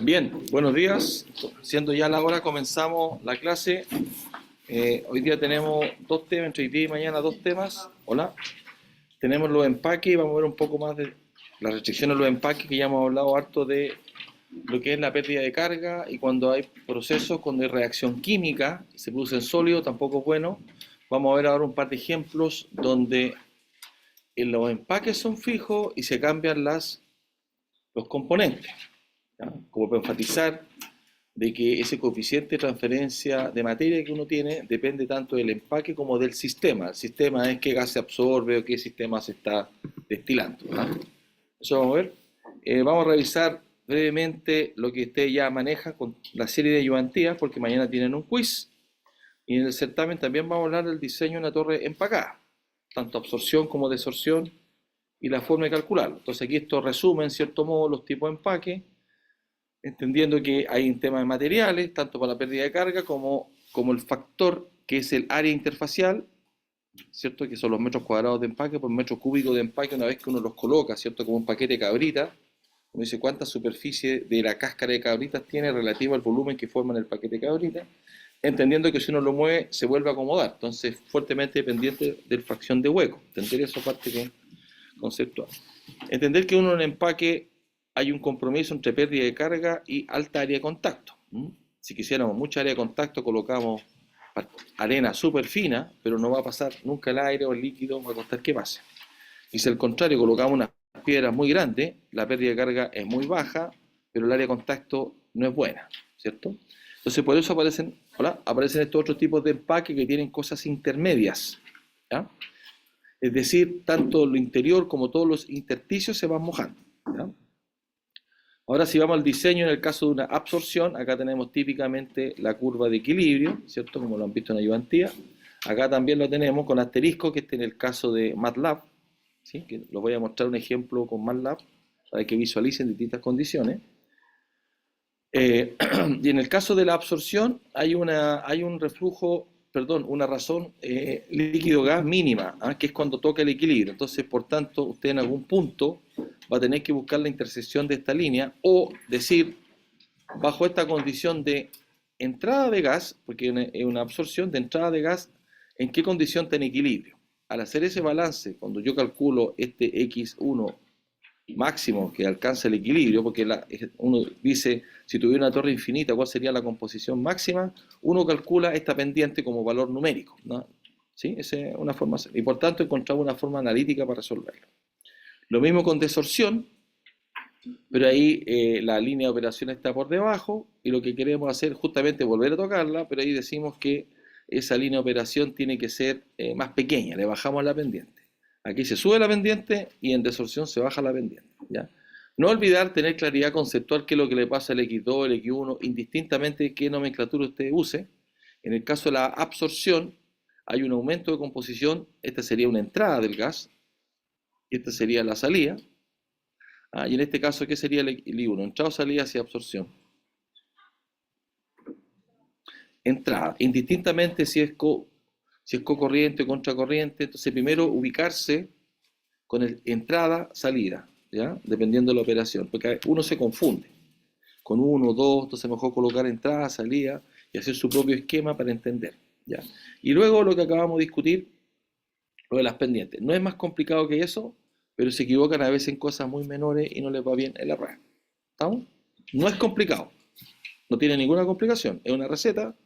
Bien, buenos días. Siendo ya la hora, comenzamos la clase. Hoy día tenemos dos temas, entre hoy día y mañana dos temas. Hola. Tenemos los empaques, vamos a ver un poco más de las restricciones de los empaques, que ya hemos hablado harto de lo que es la pérdida de carga y cuando hay procesos, cuando hay reacción química y se produce en sólido, tampoco es bueno. Vamos a ver ahora un par de ejemplos donde los empaques son fijos y se cambian los componentes, ¿ya? Como para enfatizar de que ese coeficiente de transferencia de materia que uno tiene depende tanto del empaque como del sistema. El sistema es qué gas se absorbe o qué sistema se está destilando, ¿no? Eso vamos a ver. Vamos a revisar brevemente lo que usted ya maneja con la serie de ayudantías, porque mañana tienen un quiz. Y en el certamen también vamos a hablar del diseño de una torre empacada, tanto absorción como desorción y la forma de calcularlo. Entonces aquí esto resume en cierto modo los tipos de empaque, entendiendo que hay un tema de materiales, tanto para la pérdida de carga como el factor que es el área interfacial, ¿cierto? Que son los metros cuadrados de empaque por metro cúbico de empaque una vez que uno los coloca, ¿cierto? Como un paquete de cabrita. Uno dice cuánta superficie de la cáscara de cabritas tiene relativo al volumen que forman el paquete de cabrita, entendiendo que si uno lo mueve se vuelve a acomodar, entonces fuertemente dependiente de la fracción de hueco. Entender esa parte que es conceptual. Entender que uno en el empaque hay un compromiso entre pérdida de carga y alta área de contacto. Si quisiéramos mucha área de contacto, colocamos arena súper fina, pero no va a pasar nunca el aire o el líquido, va a costar que pase. Y si al contrario colocamos unas piedras muy grandes, la pérdida de carga es muy baja, pero el área de contacto no es buena, ¿cierto? Entonces por eso aparecen estos otros tipos de empaque que tienen cosas intermedias, ¿ya? Es decir, tanto lo interior como todos los intersticios se van mojando, ¿ya? Ahora si vamos al diseño en el caso de una absorción, acá tenemos típicamente la curva de equilibrio, ¿cierto? Como lo han visto en ayudantía. Acá también lo tenemos con asterisco, que este en el caso de MATLAB, ¿sí? Que les voy a mostrar un ejemplo con MATLAB para que visualicen distintas condiciones. Y en el caso de la absorción hay un reflujo, perdón, una razón líquido-gas mínima, ¿ah? Que es cuando toca el equilibrio. Entonces, por tanto, usted en algún punto va a tener que buscar la intersección de esta línea o decir, bajo esta condición de entrada de gas, porque es una absorción de entrada de gas, ¿en qué condición está en equilibrio? Al hacer ese balance, cuando yo calculo este X1 máximo que alcanza el equilibrio, porque uno dice, si tuviera una torre infinita, ¿cuál sería la composición máxima? Uno calcula esta pendiente como valor numérico, ¿no? ¿Sí? Esa es una forma, y por tanto encontramos una forma analítica para resolverlo. Lo mismo con desorción, pero ahí la línea de operación está por debajo, y lo que queremos hacer es justamente volver a tocarla, pero ahí decimos que esa línea de operación tiene que ser más pequeña, le bajamos la pendiente. Aquí se sube la pendiente y en desorción se baja la pendiente, ¿ya? No olvidar tener claridad conceptual qué es lo que le pasa al X2, al X1, indistintamente qué nomenclatura usted use. En el caso de la absorción, hay un aumento de composición, esta sería una entrada del gas, y esta sería la salida. Y en este caso, ¿qué sería el I1? Entrada o salida hacia absorción. Entrada, indistintamente si es cocorriente o contracorriente, entonces primero ubicarse con el entrada, salida, ¿ya? Dependiendo de la operación, porque uno se confunde con uno, dos, entonces mejor colocar entrada, salida y hacer su propio esquema para entender, ¿ya? Y luego lo que acabamos de discutir, lo de las pendientes. No es más complicado que eso, pero se equivocan a veces en cosas muy menores y no les va bien el error. ¿Estamos? No es complicado, no tiene ninguna complicación, es una receta.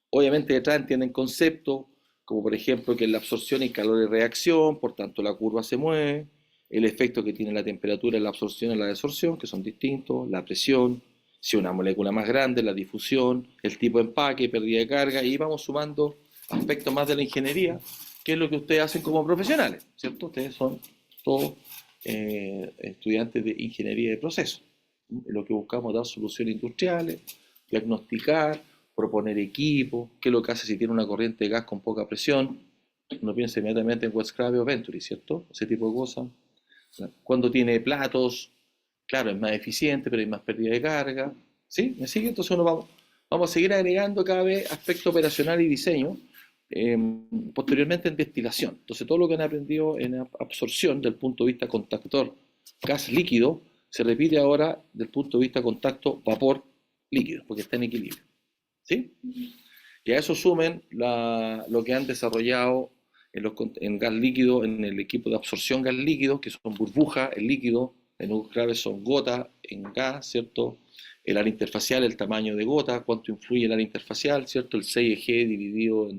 Obviamente detrás entienden conceptos, como por ejemplo que en la absorción hay calor de reacción, por tanto la curva se mueve, el efecto que tiene la temperatura en la absorción y en la desorción, que son distintos, la presión, si una molécula más grande, la difusión, el tipo de empaque, pérdida de carga, y vamos sumando aspectos más de la ingeniería, que es lo que ustedes hacen como profesionales, ¿cierto? Ustedes son todos estudiantes de ingeniería de procesos. Lo que buscamos es dar soluciones industriales, diagnosticar, proponer equipos, qué es lo que hace si tiene una corriente de gas con poca presión. Uno piensa inmediatamente en Westcraft o Venturi, ¿cierto? Ese tipo de cosas. Cuando tiene platos, claro, es más eficiente, pero hay más pérdida de carga. ¿Sí? ¿Me sigue? Entonces vamos a seguir agregando cada vez aspecto operacional y diseño, eh, posteriormente en destilación. Entonces todo lo que han aprendido en absorción, del punto de vista contactor gas líquido, se repite ahora desde el punto de vista contacto vapor-líquido, porque está en equilibrio. ¿Sí? Y a eso sumen lo que han desarrollado en gas líquido, en el equipo de absorción gas líquido, que son burbujas, el líquido, en un clave son gotas en gas, ¿cierto? El área interfacial, el tamaño de gota, cuánto influye el área interfacial, ¿cierto? El 6G dividido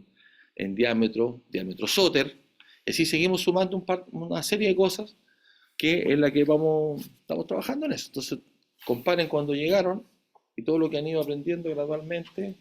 en diámetro Soter. Y así seguimos sumando una serie de cosas que es la que estamos trabajando en eso. Entonces, comparen cuando llegaron y todo lo que han ido aprendiendo gradualmente.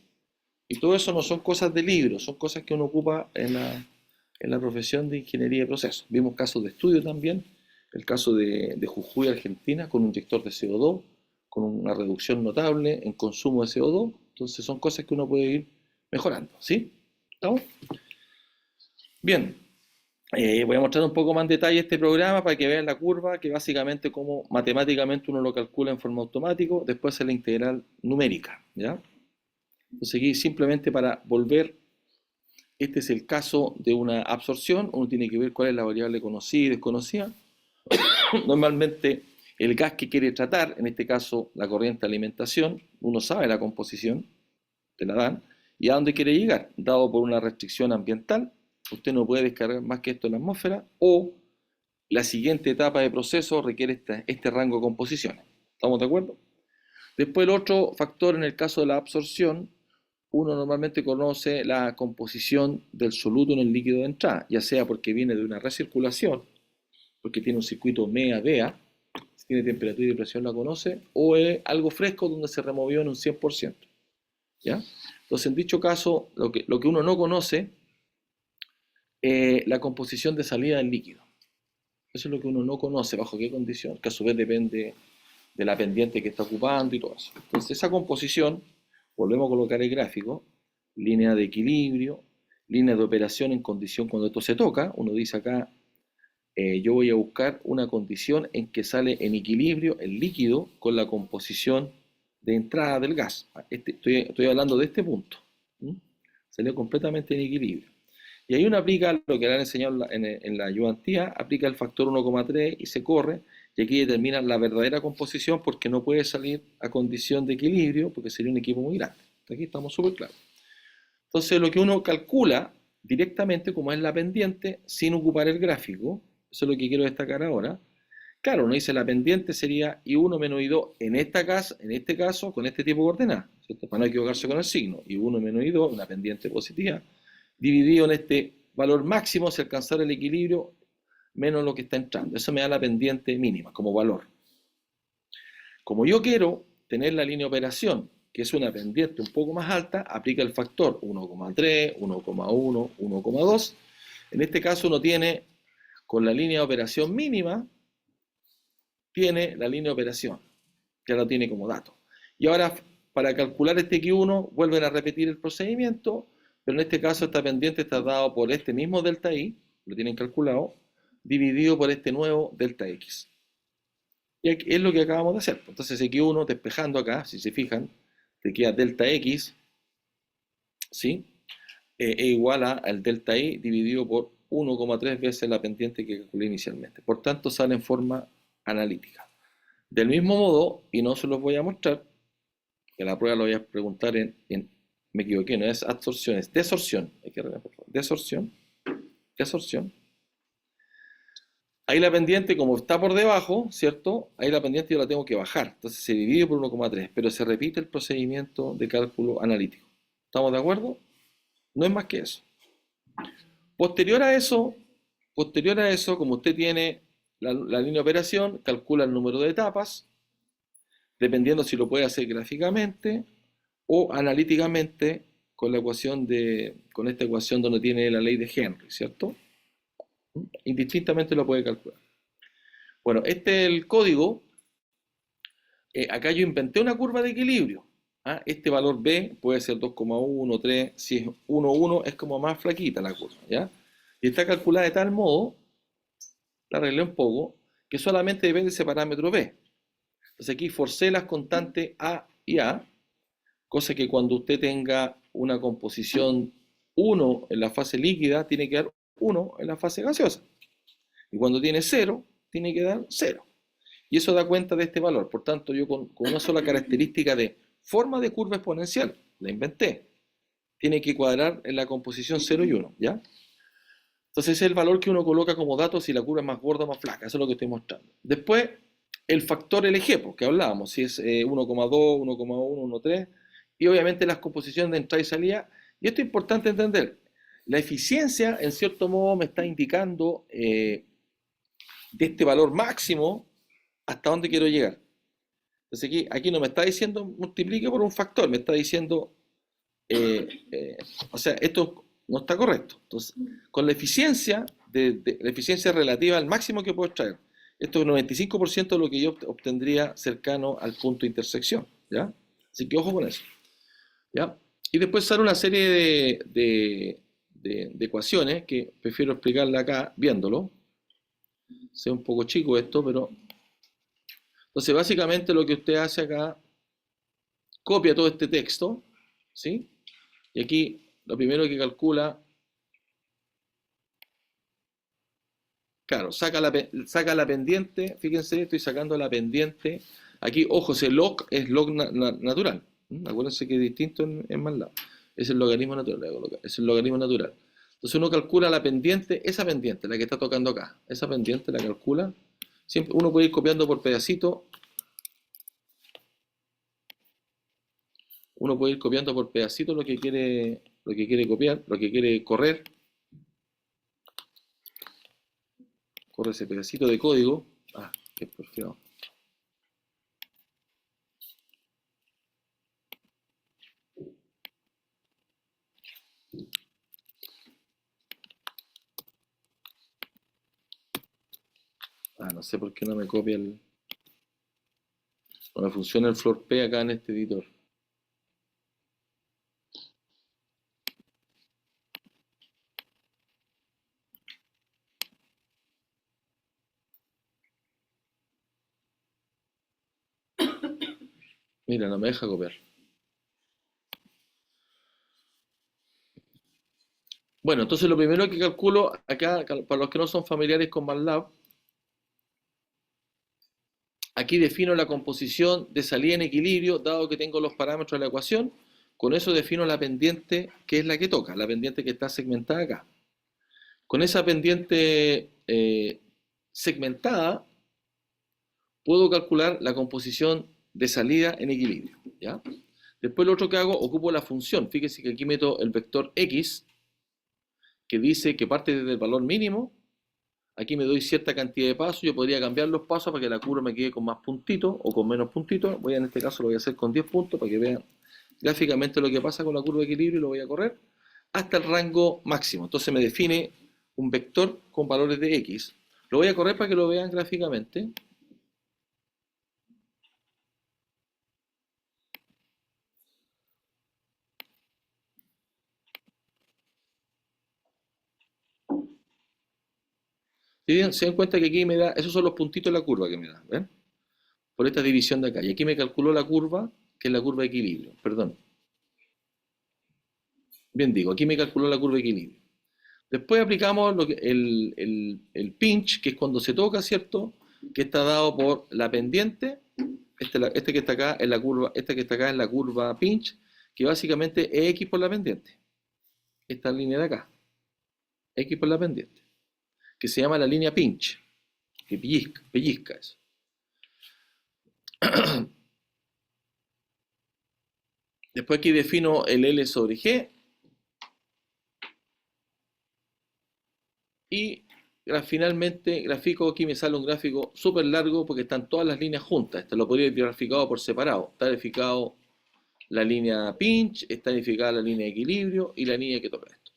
Y todo eso no son cosas de libro, son cosas que uno ocupa en la profesión de ingeniería de procesos. Vimos casos de estudio también, el caso de Jujuy, Argentina, con un inyector de CO2, con una reducción notable en consumo de CO2. Entonces son cosas que uno puede ir mejorando, ¿sí? ¿Estamos? Bien, voy a mostrar un poco más en detalle este programa para que vean la curva, que básicamente como matemáticamente uno lo calcula en forma automática, después es la integral numérica, ¿ya? Entonces aquí simplemente para volver, este es el caso de una absorción, uno tiene que ver cuál es la variable conocida y desconocida. Normalmente el gas que quiere tratar, en este caso la corriente de alimentación, uno sabe la composición, te la dan, y a dónde quiere llegar, dado por una restricción ambiental, usted no puede descargar más que esto en la atmósfera, o la siguiente etapa de proceso requiere este rango de composiciones. ¿Estamos de acuerdo? Después el otro factor en el caso de la absorción, uno normalmente conoce la composición del soluto en el líquido de entrada, ya sea porque viene de una recirculación, porque tiene un circuito MEA-DEA, si tiene temperatura y presión la conoce, o es algo fresco donde se removió en un 100%. ¿Ya? Entonces, en dicho caso, lo que uno no conoce es la composición de salida del líquido. Eso es lo que uno no conoce, bajo qué condición, que a su vez depende de la pendiente que está ocupando y todo eso. Entonces, esa composición, volvemos a colocar el gráfico, línea de equilibrio, línea de operación en condición cuando esto se toca, uno dice acá, yo voy a buscar una condición en que sale en equilibrio el líquido con la composición de entrada del gas. Estoy hablando de este punto. Salió completamente en equilibrio. Y ahí uno aplica lo que le han enseñado en la ayudantía, aplica el factor 1,3 y se corre, y aquí determina la verdadera composición porque no puede salir a condición de equilibrio porque sería un equipo muy grande. Aquí estamos súper claros. Entonces lo que uno calcula directamente, como es la pendiente, sin ocupar el gráfico, eso es lo que quiero destacar ahora. Claro, uno dice la pendiente sería I1 menos I2 en este caso, con este tipo de coordenadas, ¿cierto? Para no equivocarse con el signo. I1 menos I2, una pendiente positiva, dividido en este valor máximo, si alcanzar el equilibrio, menos lo que está entrando. Eso me da la pendiente mínima como valor. Como yo quiero tener la línea de operación, que es una pendiente un poco más alta, aplica el factor 1,3, 1,1, 1,2. En este caso uno tiene, con la línea de operación mínima, tiene la línea de operación, ya lo tiene como dato. Y ahora, para calcular este Q1, vuelven a repetir el procedimiento, pero en este caso esta pendiente está dado por este mismo delta I, lo tienen calculado, dividido por este nuevo delta X. Y es lo que acabamos de hacer. Entonces X1, despejando acá, si se fijan, te queda delta X, ¿sí? Es igual al delta I dividido por 1,3 veces la pendiente que calculé inicialmente. Por tanto, sale en forma analítica. Del mismo modo, y no se los voy a mostrar, que la prueba lo voy a preguntar me equivoqué, no es absorción, es desorción. Hay que desorción. Ahí la pendiente, como está por debajo, ¿cierto? Ahí la pendiente yo la tengo que bajar. Entonces se divide por 1,3, pero se repite el procedimiento de cálculo analítico. ¿Estamos de acuerdo? No es más que eso. Posterior a eso, como usted tiene la línea de operación, calcula el número de etapas, dependiendo si lo puede hacer gráficamente o analíticamente con esta ecuación donde tiene la ley de Henry, ¿cierto? Indistintamente lo puede calcular. Bueno, este es el código. Acá yo inventé una curva de equilibrio. Este valor B puede ser 2,1, 3, si es 1, 1 es como más flaquita la curva, ¿ya? Y está calculada de tal modo, la arreglé un poco, que solamente depende de ese parámetro B. Entonces aquí forcé las constantes A y A, cosa que cuando usted tenga una composición 1 en la fase líquida, tiene que dar 1 en la fase gaseosa. Y cuando tiene 0, tiene que dar 0. Y eso da cuenta de este valor. Por tanto, yo con una sola característica de forma de curva exponencial, la inventé, tiene que cuadrar en la composición 0 y 1, ¿ya? Entonces ese es el valor que uno coloca como dato si la curva es más gorda o más flaca, eso es lo que estoy mostrando. Después, el factor LG, porque hablábamos, si es 1,2, 1,1, 1,3, y obviamente las composiciones de entrada y salida. Y esto es importante entender. La eficiencia, en cierto modo, me está indicando de este valor máximo hasta dónde quiero llegar. Entonces aquí no me está diciendo multiplique por un factor, me está diciendo, o sea, esto no está correcto. Entonces, con la eficiencia, la eficiencia relativa al máximo que puedo extraer, esto es 95% de lo que yo obtendría cercano al punto de intersección, ¿ya? Así que ojo con eso, ¿ya? Y después sale una serie de ecuaciones que prefiero explicarla acá viéndolo. Sé un poco chico esto, pero... Entonces, básicamente lo que usted hace acá, copia todo este texto, ¿sí? Y aquí lo primero que calcula, claro, saca la pendiente, fíjense, estoy sacando la pendiente. Aquí, ojo, ese log es log natural. Acuérdense que es distinto en MATLAB. Es el logaritmo natural, es el logaritmo natural. Entonces uno calcula la pendiente, esa pendiente, la que está tocando acá, esa pendiente la calcula. Siempre uno puede ir copiando por pedacito. Uno puede ir copiando por pedacito lo que quiere copiar, lo que quiere correr. Corre ese pedacito de código. Ah, qué porfiado. Ah, no sé por qué no me copia el... No me funciona el floor P acá en este editor. Mira, no me deja copiar. Bueno, entonces lo primero que calculo acá, para los que no son familiares con MATLAB, aquí defino la composición de salida en equilibrio, dado que tengo los parámetros de la ecuación. Con eso defino la pendiente que es la que toca, la pendiente que está segmentada acá. Con esa pendiente segmentada, puedo calcular la composición de salida en equilibrio, ¿ya? Después lo otro que hago, ocupo la función. Fíjese que aquí meto el vector x, que dice que parte desde el valor mínimo. Aquí me doy cierta cantidad de pasos. Yo podría cambiar los pasos para que la curva me quede con más puntitos o con menos puntitos. En este caso lo voy a hacer con 10 puntos para que vean gráficamente lo que pasa con la curva de equilibrio y lo voy a correr hasta el rango máximo. Entonces me define un vector con valores de x. Lo voy a correr para que lo vean gráficamente. Se dan cuenta que aquí me da, esos son los puntitos de la curva que me da, ¿ven? Por esta división de acá. Y aquí me calculó la curva, que es la curva de equilibrio, perdón. Bien digo, aquí me calculó la curva de equilibrio. Después aplicamos el pinch, que es cuando se toca, ¿cierto? Que está dado por la pendiente. Este que está acá es la curva, este que está acá es la curva pinch, que básicamente es x por la pendiente. Esta línea de acá. X por la pendiente. Que se llama la línea pinch. Que pellizca eso. Después aquí defino el L sobre G. Y finalmente grafico, aquí me sale un gráfico súper largo porque están todas las líneas juntas. Este lo podría haber graficado por separado. Está graficado la línea pinch, está graficada la línea de equilibrio y la línea que toca esto.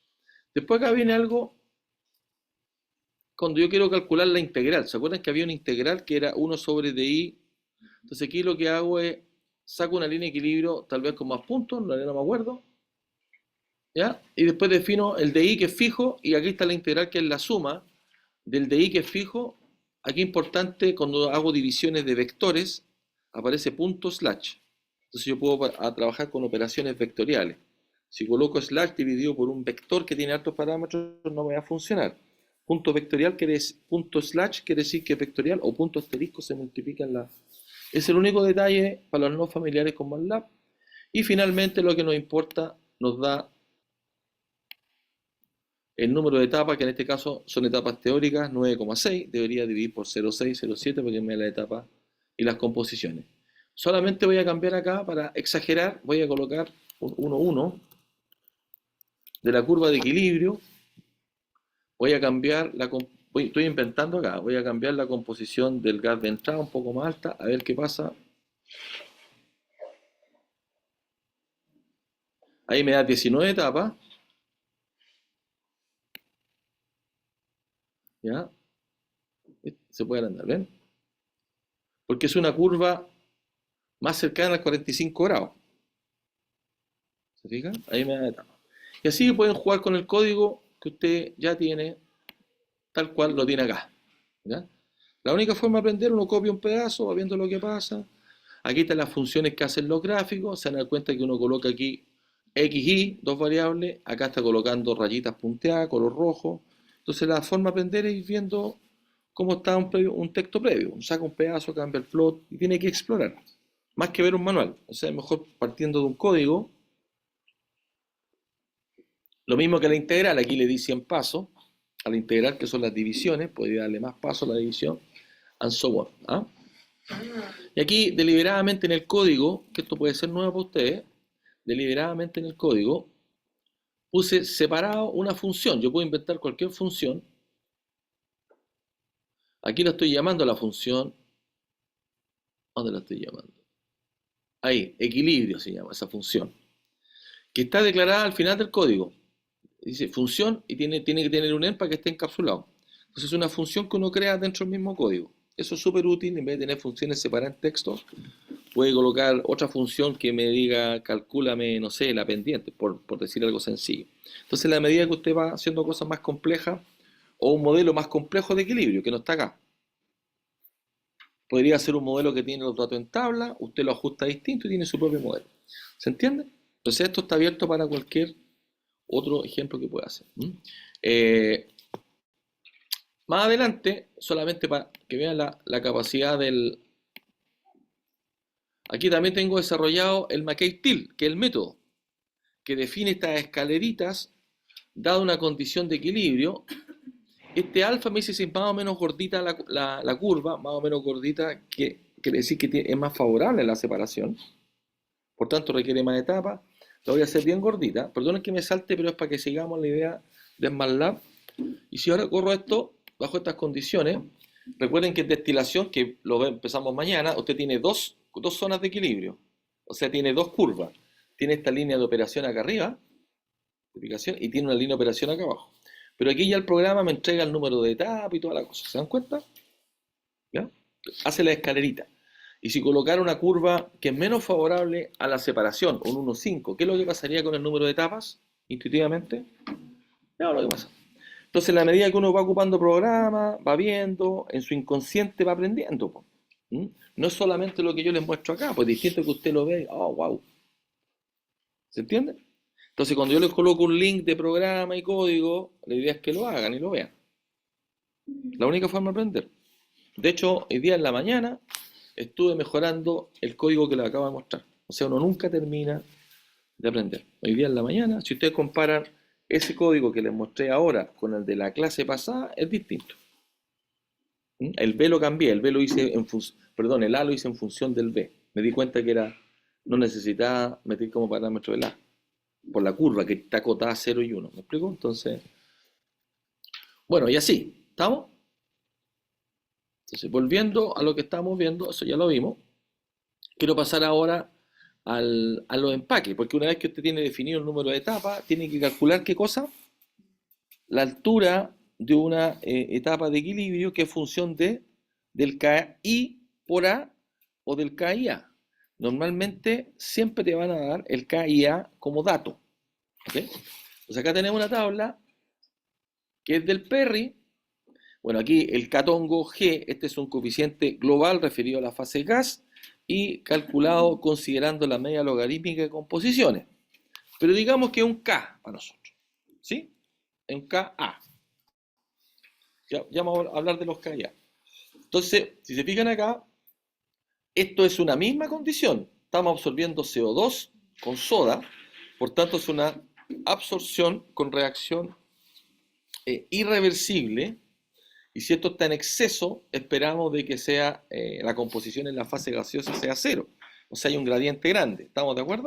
Después acá viene algo cuando yo quiero calcular la integral. ¿Se acuerdan que había una integral que era 1 sobre DI? Entonces aquí lo que hago es saco una línea de equilibrio tal vez con más puntos, no me acuerdo. ¿Ya? Y después defino el DI que es fijo y aquí está la integral que es la suma del DI que es fijo. Aquí importante, cuando hago divisiones de vectores, aparece punto slash. Entonces yo puedo trabajar con operaciones vectoriales. Si coloco slash dividido por un vector que tiene altos parámetros, no me va a funcionar. Punto vectorial punto slash quiere decir que vectorial o punto asterisco se multiplican las. Es el único detalle para los no familiares con MATLAB. Y finalmente lo que nos importa nos da el número de etapas, que en este caso son etapas teóricas, 9,6. Debería dividir por 0,6, 0,7 porque me da la etapa y las composiciones. Solamente voy a cambiar acá para exagerar, voy a colocar un 1,1 de la curva de equilibrio. Voy a cambiar estoy inventando acá, voy a cambiar la composición del gas de entrada un poco más alta, a ver qué pasa. Ahí me da 19 etapas. ¿Ya? Se puede agrandar, ¿ven? Porque es una curva más cercana a 45 grados. ¿Se fijan? Ahí me da etapas. Y así pueden jugar con el código que usted ya tiene, tal cual lo tiene acá. ¿Ya? La única forma de aprender, uno copia un pedazo, va viendo lo que pasa. Aquí están las funciones que hacen los gráficos. Se dan cuenta que uno coloca aquí x, y, dos variables. Acá está colocando rayitas punteadas, color rojo. Entonces la forma de aprender es ir viendo cómo está un texto previo. Saca un pedazo, cambia el float y tiene que explorar. Más que ver un manual. O sea, mejor partiendo de un código. Lo mismo que la integral. Aquí le di 100 pasos. A la integral, que son las divisiones. Podría darle más pasos a la división. And so on. ¿Ah? Y aquí, deliberadamente en el código, que esto puede ser nuevo para ustedes, deliberadamente en el código, puse separado una función. Yo puedo inventar cualquier función. Aquí la estoy llamando la función. ¿Dónde la estoy llamando? Ahí, equilibrio se llama esa función. Que está declarada al final del código. Dice función y tiene que tener un en para que esté encapsulado. Entonces es una función que uno crea dentro del mismo código. Eso es súper útil. En vez de tener funciones separadas en texto, puede colocar otra función que me diga, calcúlame, no sé, la pendiente, por decir algo sencillo. Entonces, a la medida que usted va haciendo cosas más complejas, o un modelo más complejo de equilibrio, que no está acá, podría ser un modelo que tiene los datos en tabla, usted lo ajusta distinto y tiene su propio modelo. ¿Se entiende? Entonces, esto está abierto para cualquier otro ejemplo que pueda hacer. Más adelante, solamente para que vean la capacidad del. Aquí también tengo desarrollado el McKay-Till, que es el método que define estas escaleritas dada una condición de equilibrio. Este alfa me dice si es más o menos gordita la curva, más o menos gordita, que quiere decir que es más favorable a la separación, por tanto requiere más etapas. La voy a hacer bien gordita, perdonen que me salte, pero es para que sigamos la idea de MATLAB. Y si ahora corro esto bajo estas condiciones, recuerden que en destilación, que empezamos mañana, usted tiene dos zonas de equilibrio, o sea, tiene dos curvas. Tiene esta línea de operación acá arriba, y tiene una línea de operación acá abajo. Pero aquí ya el programa me entrega el número de etapas y toda la cosa. ¿Se dan cuenta? ¿Ya? Hace la escalerita. Y si colocara una curva que es menos favorable a la separación, un 1,5, ¿qué es lo que pasaría con el número de etapas? Intuitivamente. Ya lo que pasa. Entonces, en la medida que uno va ocupando programa, va viendo, en su inconsciente va aprendiendo. No es solamente lo que yo les muestro acá, pues distinto que usted lo ve, oh, wow. ¿Se entiende? Entonces, cuando yo les coloco un link de programa y código, la idea es que lo hagan y lo vean. La única forma de aprender. De hecho, hoy día en la mañana estuve mejorando el código que les acabo de mostrar. O sea, uno nunca termina de aprender. Hoy día en la mañana, si ustedes comparan ese código que les mostré ahora con el de la clase pasada, es distinto. El B lo cambié, el B lo hice perdón, el A lo hice en función del B. Me di cuenta que no necesitaba meter como parámetro el A, por la curva que está acotada a 0 y 1. ¿Me explico? Entonces, bueno, y así, ¿estamos? Entonces, volviendo a lo que estamos viendo, eso ya lo vimos. Quiero pasar ahora a los empaques, porque una vez que usted tiene definido el número de etapas, tiene que calcular qué cosa, la altura de una etapa de equilibrio que es función del KI por A o del KIA. Normalmente siempre te van a dar el KIA como dato. ¿Okay? Pues acá tenemos una tabla que es del Perry. Bueno, aquí el catongo G, este es un coeficiente global referido a la fase gas y calculado considerando la media logarítmica de composiciones. Pero digamos que es un K para nosotros. ¿Sí? Es un KA. Ya vamos a hablar de los KIA. Entonces, si se fijan acá, esto es una misma condición. Estamos absorbiendo CO2 con soda, por tanto es una absorción con reacción irreversible. Y si esto está en exceso, esperamos de que sea la composición en la fase gaseosa sea cero. O sea, hay un gradiente grande. ¿Estamos de acuerdo?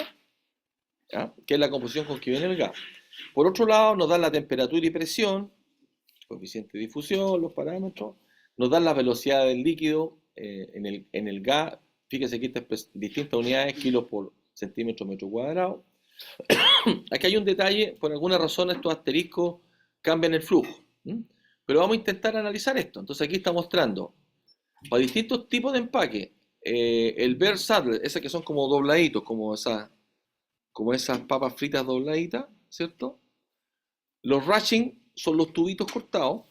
¿Ya? Que es la composición con que viene el gas. Por otro lado, nos dan la temperatura y presión, coeficiente de difusión, los parámetros, nos dan la velocidad del líquido en el gas. Fíjese que estas distintas unidades, kilos por centímetro metro cuadrado. Aquí hay un detalle, por alguna razón estos asteriscos cambian el flujo. Pero vamos a intentar analizar esto. Entonces aquí está mostrando, para distintos tipos de empaque, el Bear Saddle, esas que son como dobladitos, como esas papas fritas dobladitas, ¿cierto? Los ratching son los tubitos cortados.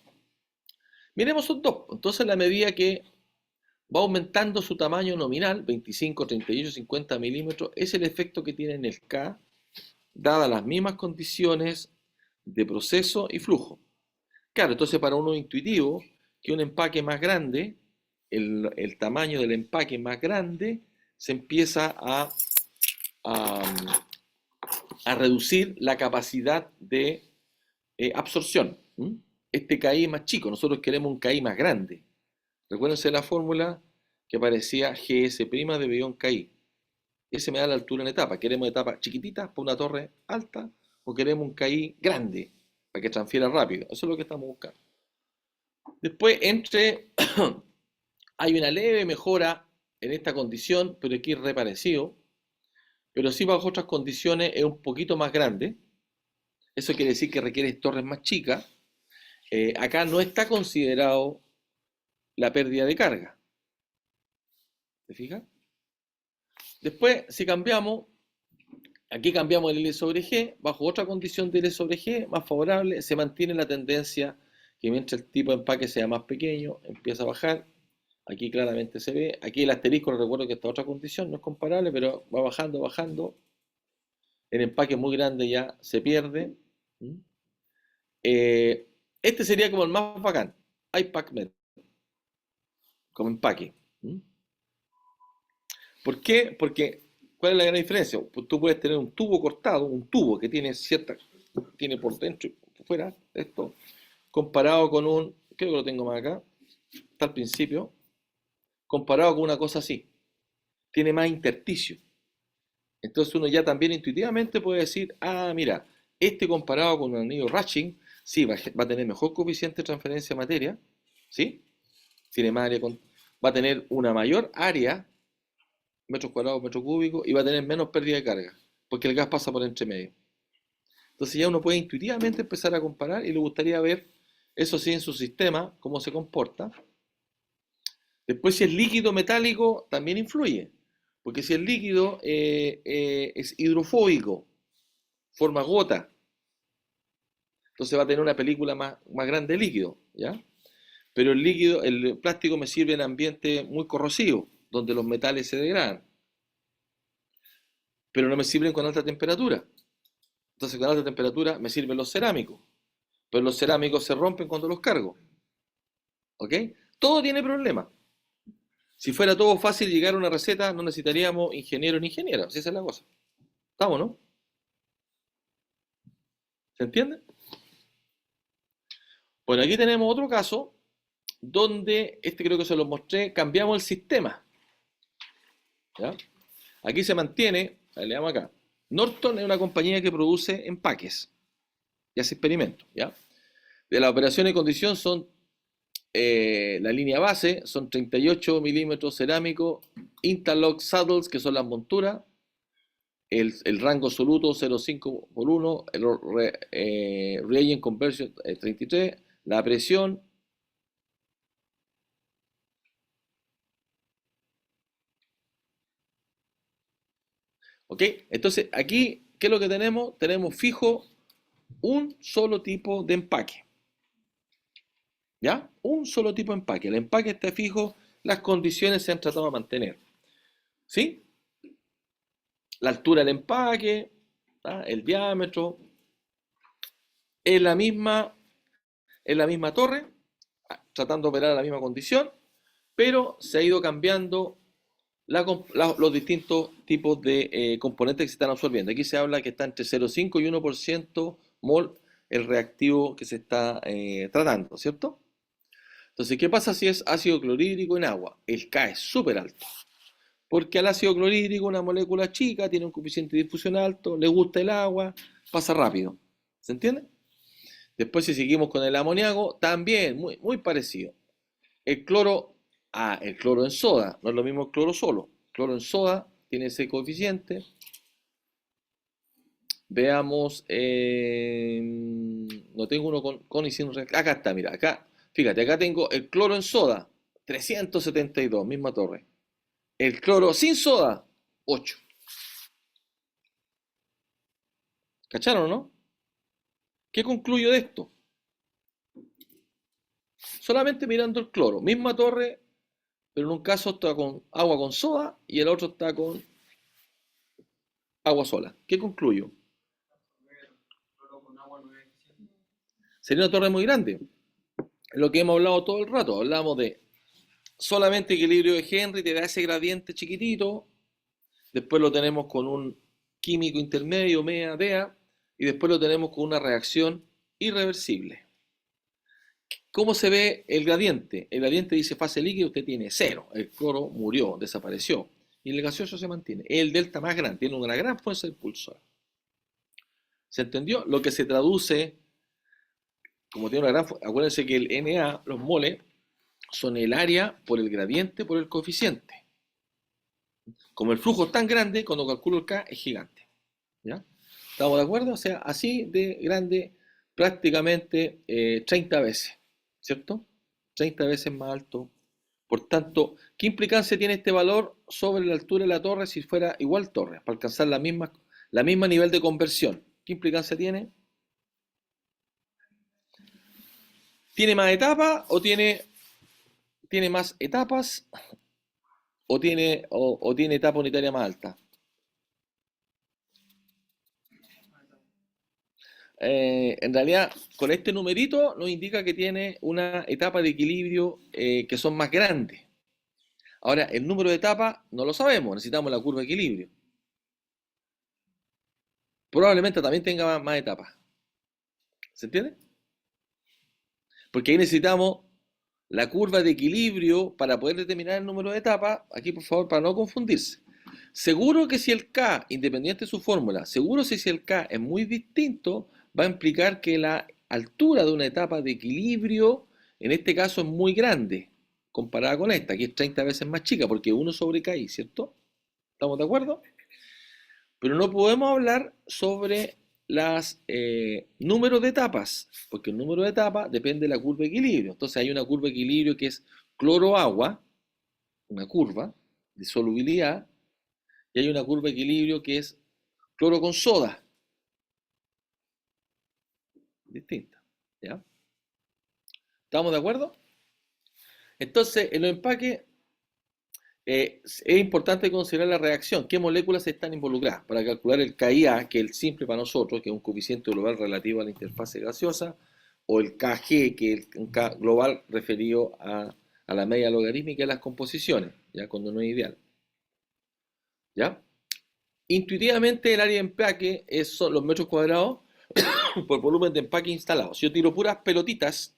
Miremos esos dos. Entonces, la medida que va aumentando su tamaño nominal, 25, 38, 50 milímetros, es el efecto que tiene en el K, dadas las mismas condiciones de proceso y flujo. Claro, entonces para uno intuitivo, que un empaque más grande, el tamaño del empaque más grande, se empieza a reducir la capacidad de absorción. Este KI es más chico, nosotros queremos un KI más grande. Recuérdense la fórmula que parecía GS' de Bion KI. Ese me da la altura en etapa. ¿Queremos etapas chiquititas para una torre alta o queremos un KI grande para que transfiera rápido? Eso es lo que estamos buscando. Después, hay una leve mejora en esta condición, pero aquí es reparecido. Pero si bajo otras condiciones es un poquito más grande. Eso quiere decir que requiere torres más chicas. Acá no está considerado la pérdida de carga. ¿Se fija? Después, si cambiamos, aquí cambiamos el L sobre G, bajo otra condición de L sobre G, más favorable, se mantiene la tendencia que mientras el tipo de empaque sea más pequeño, empieza a bajar. Aquí claramente se ve. Aquí el asterisco, recuerdo que esta otra condición no es comparable, pero va bajando, bajando. El empaque muy grande ya se pierde. Este sería como el más bacán, IPAC-MED, como empaque. ¿Por qué? Porque, ¿cuál es la gran diferencia? Pues tú puedes tener un tubo cortado, un tubo que tiene por dentro y por fuera, esto, comparado con creo que lo tengo más acá, está al principio, comparado con una cosa así, tiene más intersticio. Entonces uno ya también intuitivamente puede decir, mira, este comparado con un anillo Ratching, sí, va a tener mejor coeficiente de transferencia de materia, ¿sí? Tiene más área, va a tener una mayor área, metros cuadrados, metros cúbicos, y va a tener menos pérdida de carga, porque el gas pasa por entre medio. Entonces ya uno puede intuitivamente empezar a comparar y le gustaría ver, eso sí, en su sistema, cómo se comporta. Después, si es líquido metálico, también influye, porque si el líquido es hidrofóbico, forma gota, entonces va a tener una película más grande de líquido, ¿ya? Pero el plástico me sirve en ambiente muy corrosivo, donde los metales se degradan, pero no me sirven con alta temperatura. Entonces con alta temperatura me sirven los cerámicos, pero los cerámicos se rompen cuando los cargo, ¿ok? Todo tiene problemas. Si fuera todo fácil llegar a una receta, no necesitaríamos ingeniero ni ingeniera, si esa es la cosa. ¿Estamos, no? ¿Se entiende? Bueno, aquí tenemos otro caso donde, creo que se lo mostré, cambiamos el sistema. ¿Ya? Aquí se mantiene, le damos acá. Norton es una compañía que produce empaques y hace experimentos. ¿Ya? De la operación y condición son, la línea base, son 38 milímetros cerámico, interlock saddles, que son las monturas, el rango absoluto 0,5 por 1, el reagent conversion 33, la presión. ¿Ok? Entonces, aquí, ¿qué es lo que tenemos? Tenemos fijo un solo tipo de empaque. ¿Ya? Un solo tipo de empaque. El empaque está fijo, las condiciones se han tratado de mantener. ¿Sí? La altura del empaque, ¿tá? El diámetro, es la misma torre, tratando de operar a la misma condición, pero se ha ido cambiando los distintos tipos de componentes que se están absorbiendo. Aquí se habla que está entre 0,5 y 1% mol el reactivo que se está tratando, ¿cierto? Entonces, ¿qué pasa si es ácido clorhídrico en agua? El K es súper alto. Porque al ácido clorhídrico, una molécula chica, tiene un coeficiente de difusión alto, le gusta el agua, pasa rápido. ¿Se entiende? Después, si seguimos con el amoníaco, también muy, muy parecido. El cloro, el cloro en soda, no es lo mismo el cloro solo. El cloro en soda tiene ese coeficiente. Veamos, no tengo uno con y sin reactivo. Acá está, mira, acá, fíjate, acá tengo el cloro en soda, 372, misma torre. El cloro sin soda, 8. ¿Cacharon, no? ¿Qué concluyo de esto? Solamente mirando el cloro, misma torre, pero en un caso está con agua con soda y el otro está con agua sola. ¿Qué concluyo? Sería una torre muy grande. Es lo que hemos hablado todo el rato. Hablamos de solamente equilibrio de Henry, te da ese gradiente chiquitito. Después lo tenemos con un químico intermedio, MEA, DEA, y después lo tenemos con una reacción irreversible. ¿Cómo se ve el gradiente? El gradiente dice fase líquida, usted tiene 0. El cloro murió, desapareció. Y el gaseoso se mantiene. Es el delta más grande, tiene una gran fuerza impulsora. ¿Se entendió? Lo que se traduce, como tiene una gran fuerza, acuérdense que el Na, los moles, son el área por el gradiente por el coeficiente. Como el flujo es tan grande, cuando calculo el K es gigante. ¿Ya? ¿Estamos de acuerdo? O sea, así de grande prácticamente 30 veces, ¿cierto? 30 veces más alto. Por tanto, ¿qué implicancia tiene este valor sobre la altura de la torre si fuera igual torre, para alcanzar la misma nivel de conversión? ¿Qué implicancia tiene? ¿Tiene más etapas o tiene más etapas o tiene etapa unitaria más alta? En realidad, con este numerito nos indica que tiene una etapa de equilibrio que son más grandes. Ahora, el número de etapas no lo sabemos, necesitamos la curva de equilibrio. Probablemente también tenga más etapas. ¿Se entiende? Porque ahí necesitamos la curva de equilibrio para poder determinar el número de etapas. Aquí, por favor, para no confundirse. Seguro que si el K, independiente de su fórmula, seguro si el K es muy distinto, va a implicar que la altura de una etapa de equilibrio, en este caso, es muy grande, comparada con esta, que es 30 veces más chica, porque 1 sobre K, ¿cierto? ¿Estamos de acuerdo? Pero no podemos hablar sobre los números de etapas, porque el número de etapas depende de la curva de equilibrio. Entonces hay una curva de equilibrio que es cloro-agua, una curva de solubilidad, y hay una curva de equilibrio que es cloro con soda, distinta. ¿Ya? ¿Estamos de acuerdo? Entonces, en los empaques es importante considerar la reacción, qué moléculas están involucradas para calcular el KIA, que es el simple para nosotros, que es un coeficiente global relativo a la interfase gaseosa, o el KG, que es un K global referido a la media logarítmica de las composiciones, ya cuando no es ideal. ¿Ya? Intuitivamente el área de empaque son los metros cuadrados por volumen de empaque instalado. Si yo tiro puras pelotitas,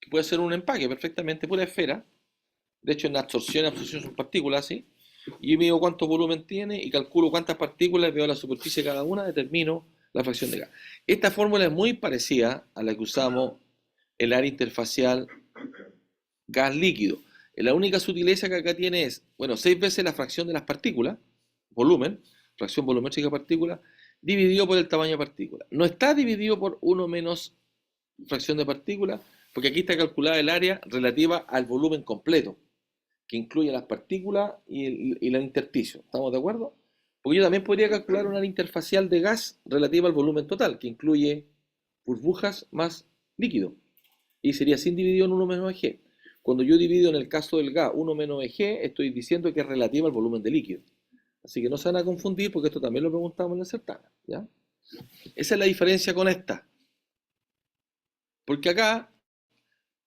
que puede ser un empaque perfectamente, pura esfera, de hecho en absorción son partículas, ¿sí? Y yo mido cuánto volumen tiene y calculo cuántas partículas, veo la superficie de cada una, determino la fracción de gas. Esta fórmula es muy parecida a la que usamos el área interfacial gas líquido. La única sutileza que acá tiene es, bueno, 6 veces la fracción de las partículas, volumen, fracción volumétrica de partículas, dividido por el tamaño de partícula. No está dividido por 1 menos fracción de partículas, porque aquí está calculada el área relativa al volumen completo, que incluye las partículas y el intersticio. ¿Estamos de acuerdo? Porque yo también podría calcular una área interfacial de gas relativa al volumen total, que incluye burbujas más líquido. Y sería sin dividido en 1 menos EG. Cuando yo divido en el caso del gas 1 menos EG, estoy diciendo que es relativa al volumen de líquido. Así que no se van a confundir porque esto también lo preguntamos en el certamen. ¿Ya? Esa es la diferencia con esta. Porque acá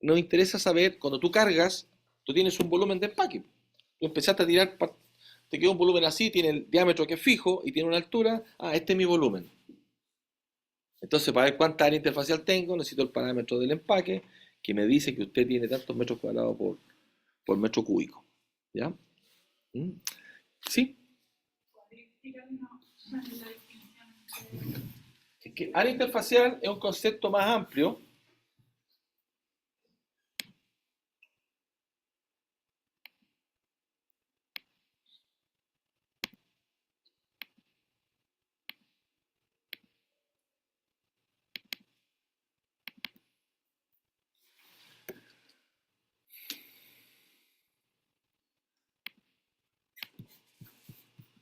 nos interesa saber, cuando tú cargas, tú tienes un volumen de empaque. Tú empezaste a tirar, te queda un volumen así, tiene el diámetro que es fijo y tiene una altura. Ah, este es mi volumen. Entonces, para ver cuánta área interfacial tengo, necesito el parámetro del empaque, que me dice que usted tiene tantos metros cuadrados por metro cúbico. ¿Ya? ¿Mm? ¿Sí? Es que área interfacial es un concepto más amplio.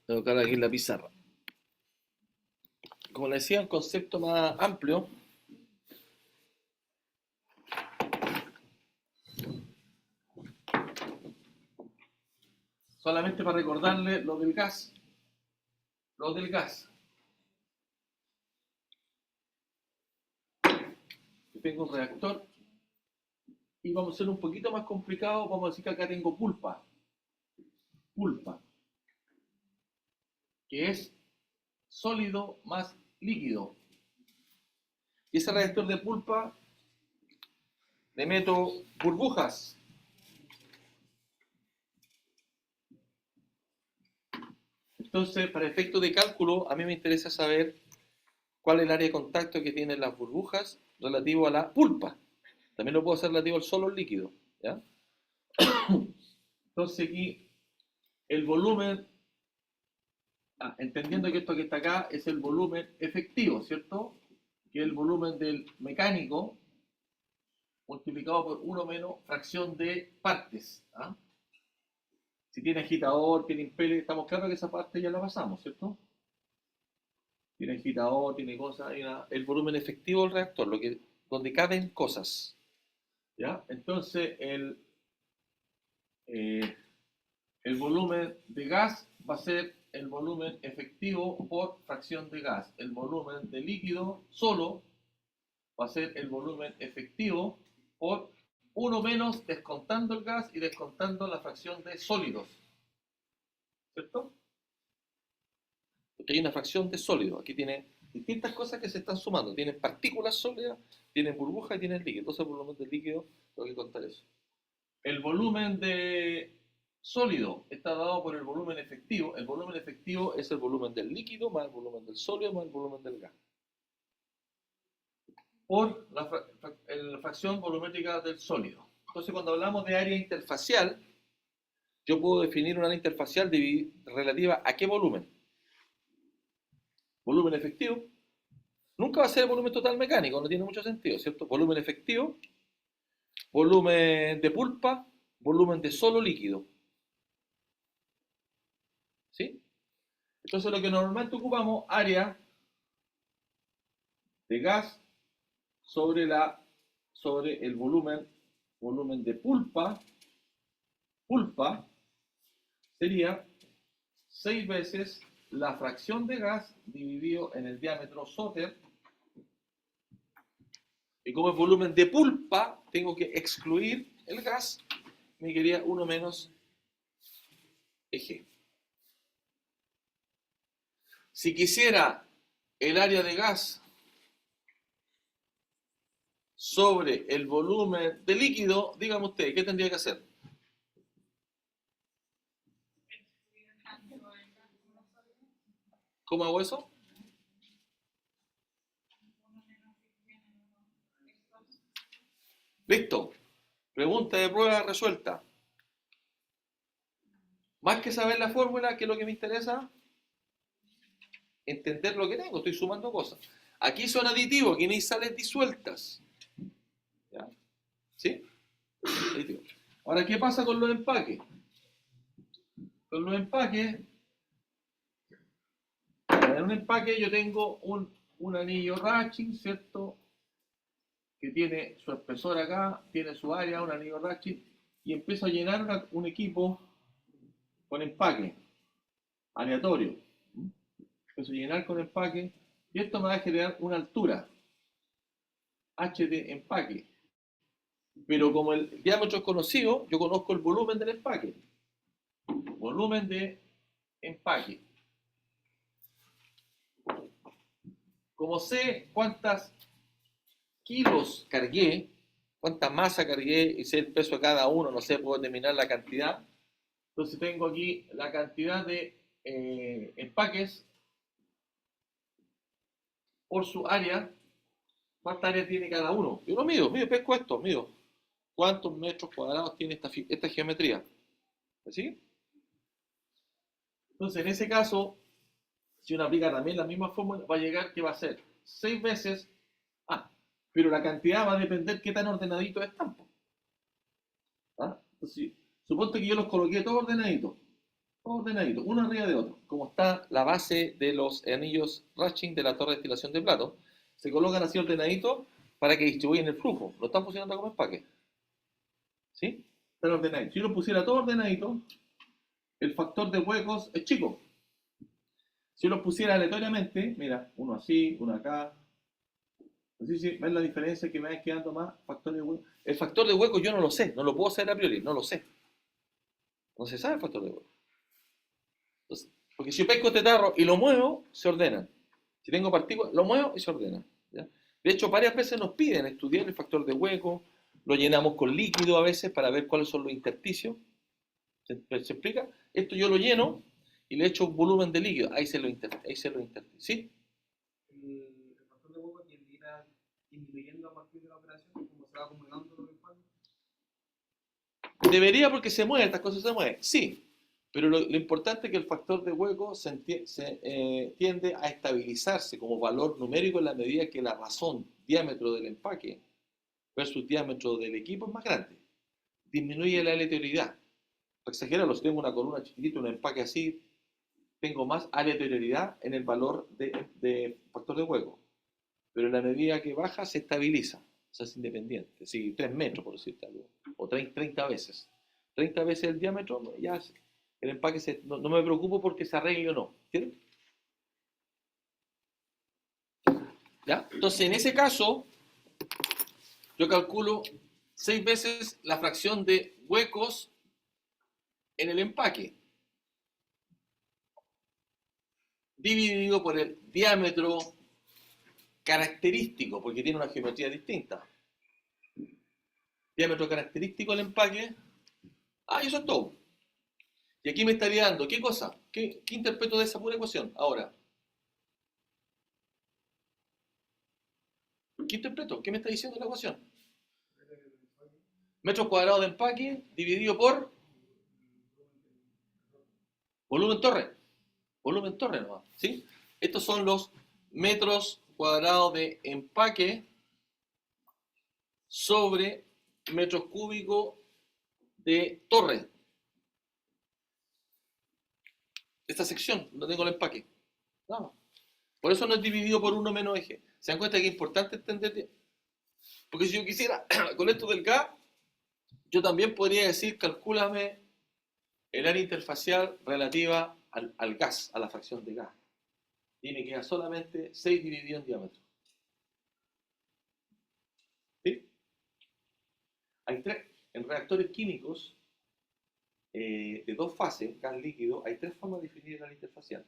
Tengo que aquí en la pizarra. Como le decía, un concepto más amplio. Solamente para recordarle lo del gas. Lo del gas. Yo tengo un reactor y vamos a ser un poquito más complicado. Vamos a decir que acá tengo pulpa. Pulpa. Que es sólido más líquido. Y ese reactor de pulpa le meto burbujas. Entonces, para efectos de cálculo, a mí me interesa saber cuál es el área de contacto que tienen las burbujas relativo a la pulpa. También lo puedo hacer relativo al solo líquido. ¿Ya? Entonces aquí el volumen, entendiendo que esto que está acá es el volumen efectivo, ¿cierto? Que es el volumen del mecánico multiplicado por 1 menos fracción de partes. ¿Ah? Si tiene agitador, tiene impeller, estamos claros que esa parte ya la pasamos, ¿cierto? Tiene agitador, tiene cosas, el volumen efectivo del reactor, donde caben cosas. ¿Ya? Entonces, eh, el volumen de gas va a ser el volumen efectivo por fracción de gas. El volumen de líquido solo va a ser el volumen efectivo por 1 menos descontando el gas y descontando la fracción de sólidos. ¿Cierto? Porque hay una fracción de sólido. Aquí tiene distintas cosas que se están sumando. Tienen partículas sólidas, tienen burbujas y tienen líquido. Entonces el volumen del líquido, tengo que contar eso. El volumen de sólido está dado por el volumen efectivo. El volumen efectivo es el volumen del líquido más el volumen del sólido más el volumen del gas. Por la fracción volumétrica del sólido. Entonces cuando hablamos de área interfacial, yo puedo definir una área interfacial relativa a qué volumen. Volumen efectivo. Nunca va a ser el volumen total mecánico, no tiene mucho sentido, ¿cierto? Volumen efectivo, volumen de pulpa, volumen de solo líquido. ¿Sí? Entonces lo que normalmente ocupamos, área de gas sobre el volumen de pulpa sería 6 veces la fracción de gas dividido en el diámetro Soter. Y como es volumen de pulpa, tengo que excluir el gas, me quedaría 1 menos Eg. Si quisiera el área de gas sobre el volumen de líquido, dígame usted, ¿qué tendría que hacer? ¿Cómo hago eso? Listo. Pregunta de prueba resuelta. Más que saber la fórmula, ¿qué es lo que me interesa? Entender lo que tengo. Estoy sumando cosas. Aquí son aditivos, aquí no hay sales disueltas. ¿Ya? ¿Sí? Aditivo. Ahora, ¿qué pasa con los empaques? Con los empaques, en un empaque yo tengo un anillo ratchet, ¿cierto? Que tiene su espesor acá, tiene su área, un anillo ratchet, y empiezo a llenar un equipo con empaque aleatorio. Empiezo a llenar con empaque, y esto me va a generar una altura, H de empaque. Pero como el diámetro es conocido, yo conozco el volumen del empaque. Volumen de empaque. Como sé cuántas kilos cargué, cuánta masa cargué y sé el peso de cada uno, no sé, puedo determinar la cantidad. Entonces tengo aquí la cantidad de empaques por su área. ¿Cuánta área tiene cada uno? Yo lo mido, pesco esto, mido. ¿Cuántos metros cuadrados tiene esta geometría? ¿Así? Entonces, en ese caso, si uno aplica también la misma fórmula, va a llegar que va a ser 6 veces. Ah, pero la cantidad va a depender qué tan ordenadito están. ¿Ah? Entonces, suponte que yo los coloqué todos ordenaditos, uno arriba de otro. Como está la base de los anillos Ratching de la torre de destilación de plato, se colocan así ordenaditos para que distribuyan el flujo. No están funcionando como empaque. ¿Sí? Están ordenaditos. Si yo los pusiera todos ordenaditos, el factor de huecos es chico. Si yo los pusiera aleatoriamente, mira, uno así, uno acá. No sé si ven la diferencia que me va quedando más factor de hueco. El factor de hueco yo no lo sé, no lo puedo saber a priori, no lo sé. No se sabe el factor de hueco. Entonces, porque si yo pesco este tarro y lo muevo, se ordena. Si tengo partículas, lo muevo y se ordena. ¿Ya? De hecho, varias veces nos piden estudiar el factor de hueco, lo llenamos con líquido a veces para ver cuáles son los intersticios. ¿Se explica? Esto yo lo lleno y le echo un volumen de líquido. Ahí se lo intersticio. ¿Sí? El factor de hueco tiende a ir disminuyendo a partir de la operación, como se va acumulando los espacios. Debería porque se mueve, estas cosas se mueven. Sí, pero lo importante es que el factor de hueco tiende a estabilizarse como valor numérico en la medida que la razón diámetro del empaque versus diámetro del equipo es más grande. Disminuye la aleatoriedad. Para exagerarlo, si tengo una columna chiquitita, un empaque así, tengo más aleatoriedad en el valor de factor de hueco. Pero en la medida que baja, se estabiliza. O sea, es independiente. Si 3 metros, por decirte algo. O 30 veces. 30 veces el diámetro, ya el empaque no me preocupo porque se arregle o no. ¿Entiendes? ¿Ya? Entonces, en ese caso, yo calculo 6 veces la fracción de huecos en el empaque, dividido por el diámetro característico, porque tiene una geometría distinta. Diámetro característico del empaque. Y eso es todo. Y aquí me estaría dando, ¿qué cosa? ¿Qué interpreto de esa pura ecuación? Ahora, ¿qué interpreto? ¿Qué me está diciendo la ecuación? Metros cuadrados de empaque dividido por volumen torre. Volumen torre nomás, ¿sí? Estos son los metros cuadrados de empaque sobre metros cúbicos de torre. Esta sección, no tengo el empaque. No. Por eso no es dividido por 1 menos eje. ¿Se dan cuenta que es importante entender? Porque si yo quisiera, con esto del gas, yo también podría decir, calcúlame el área interfacial relativa al gas, a la fracción de gas. Y me queda solamente 6 dividido en diámetro. ¿Sí? Hay tres, en reactores químicos de dos fases, gas líquido, hay 3 formas de definir el área interfacial.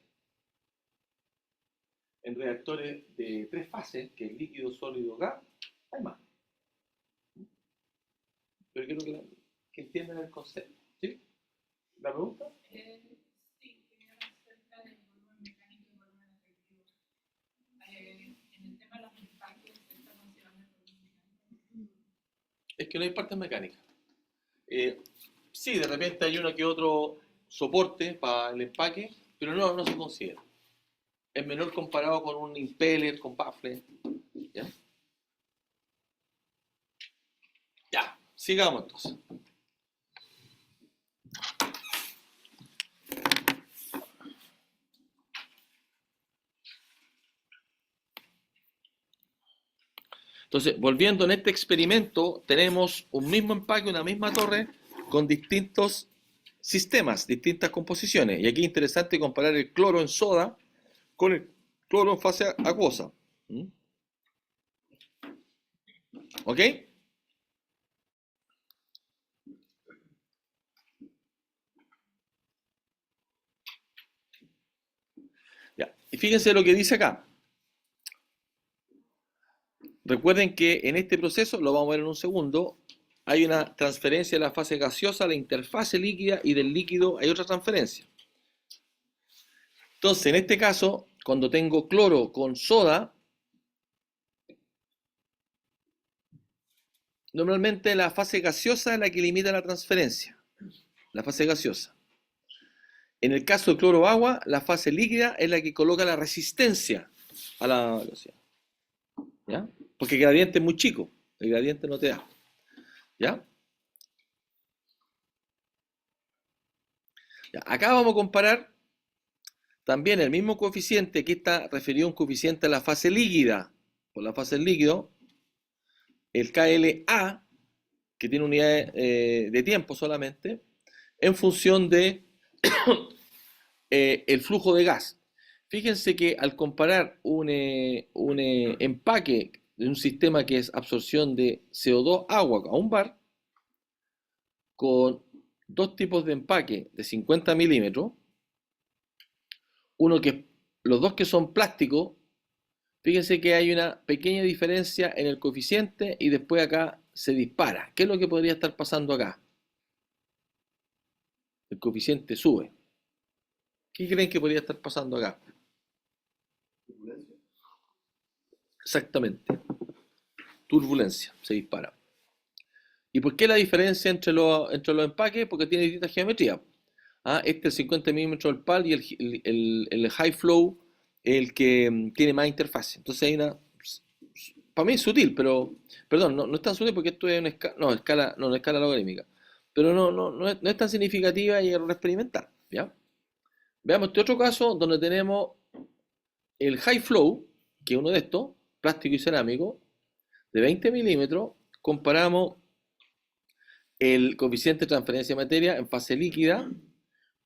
En reactores de 3 fases, que es líquido, sólido, gas, hay más. Pero quiero que entiendan el concepto. ¿Sí? ¿La pregunta? Sí, quería acerca del volumen mecánico y volumen efectivo. En el tema de los empaques, ¿se está considerando el volumen mecánico? Es que no hay partes mecánicas. Sí, de repente hay uno que otro soporte para el empaque, pero no se considera. Es menor comparado con un impeller, con baffle. ¿Ya? Ya, sigamos entonces. Entonces, volviendo en este experimento, tenemos un mismo empaque, una misma torre, con distintos sistemas, distintas composiciones. Y aquí es interesante comparar el cloro en soda con el cloro en fase acuosa. ¿Ok? Ya. Y fíjense lo que dice acá. Recuerden que en este proceso, lo vamos a ver en un segundo, hay una transferencia de la fase gaseosa a la interfase líquida y del líquido hay otra transferencia. Entonces, en este caso, cuando tengo cloro con soda, normalmente la fase gaseosa es la que limita la transferencia, la fase gaseosa. En el caso de cloro-agua, la fase líquida es la que coloca la resistencia a la velocidad. ¿Ya? Porque el gradiente es muy chico, el gradiente no te da. ¿Ya? Ya. Acá vamos a comparar también el mismo coeficiente, aquí está referido a un coeficiente a la fase líquida. Por la fase líquido, el KLA, que tiene unidades de tiempo solamente, en función de el flujo de gas. Fíjense que al comparar un empaque de un sistema que es absorción de CO2 agua a un bar, con dos tipos de empaque de 50 milímetros, los dos que son plásticos, fíjense que hay una pequeña diferencia en el coeficiente y después acá se dispara. ¿Qué es lo que podría estar pasando acá? El coeficiente sube. ¿Qué creen que podría estar pasando acá? Exactamente. Turbulencia, se dispara. ¿Y por qué la diferencia entre los empaques? Porque tiene distintas geometrías. Este es el 50 milímetros del PAL y el high flow el que tiene más interfase. Entonces hay una. Para mí es sutil, pero. Perdón, no es tan sutil porque esto es una escala logarítmica. Pero no es tan significativa y error experimental. ¿Ya? Veamos este otro caso donde tenemos el high flow, que es uno de estos, plástico y cerámico, de 20 milímetros. Comparamos el coeficiente de transferencia de materia en fase líquida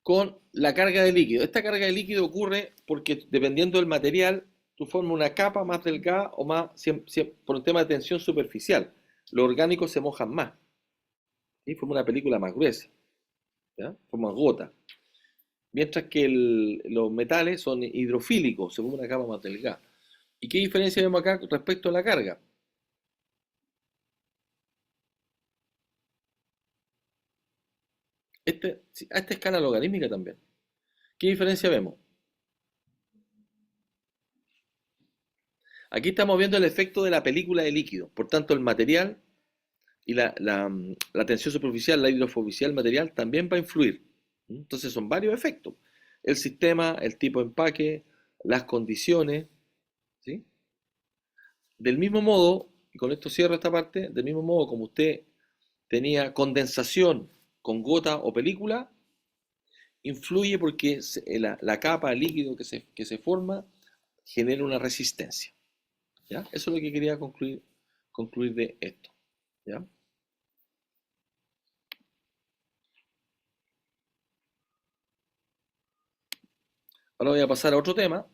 con la carga de líquido. Esta carga de líquido ocurre porque dependiendo del material, tú formas una capa más delgada o más, por un tema de tensión superficial. Los orgánicos se mojan más y forma una película más gruesa, ¿ya? Forman gota. Mientras que los metales son hidrofílicos, se forma una capa más delgada. ¿Y qué diferencia vemos acá respecto a la carga? A esta escala logarítmica también. ¿Qué diferencia vemos? Aquí estamos viendo el efecto de la película de líquido. Por tanto, el material y la tensión superficial, la hidrofobicidad del material también va a influir. Entonces son varios efectos. El sistema, el tipo de empaque, las condiciones. ¿Sí? Del mismo modo, y con esto cierro esta parte, del mismo modo como usted tenía condensación con gota o película, influye porque la capa líquido que se forma genera una resistencia. ¿Ya? Eso es lo que quería concluir de esto. ¿Ya? Ahora voy a pasar a otro tema.